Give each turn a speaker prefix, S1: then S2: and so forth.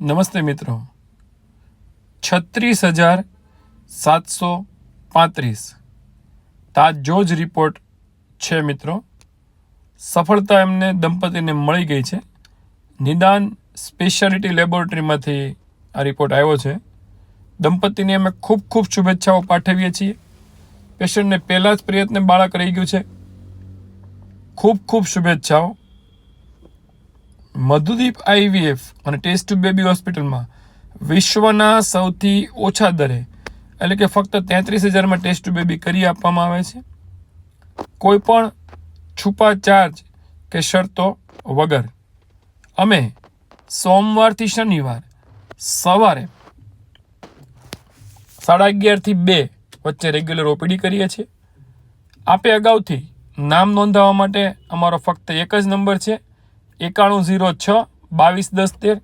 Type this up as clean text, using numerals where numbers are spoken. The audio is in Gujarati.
S1: નમસ્તે મિત્રો, 36,735 તાજો જ રિપોર્ટ છે મિત્રો. સફળતા એમને દંપતીને મળી ગઈ છે. નિદાન સ્પેશિયાલિટી લેબોરેટરીમાંથી આ રિપોર્ટ આવ્યો છે. દંપતીને અમે ખૂબ ખૂબ શુભેચ્છાઓ પાઠવીએ છીએ. પેશન્ટને પહેલા જ પ્રયત્ને બાળક રહી ગયું છે. ખૂબ ખૂબ શુભેચ્છાઓ. મધુદીપ આઈવીએફ અને ટેસ્ટ ટુ બેબી હોસ્પિટલમાં વિશ્વના સૌથી ઓછા દરે એટલે કે ફક્ત 33,000માં ટેસ્ટ ટુ બેબી કરી આપવામાં આવે છે. કોઈ પણ છુપા ચાર્જ કે શરતો વગર. અમે સોમવારથી શનિવાર સવારે 11:30 થી 2 વચ્ચે રેગ્યુલર ઓપીડી કરીએ છીએ. આપે અગાઉથી નામ નોંધાવવા માટે અમારો ફક્ત એક જ નંબર છે, 9106 221013.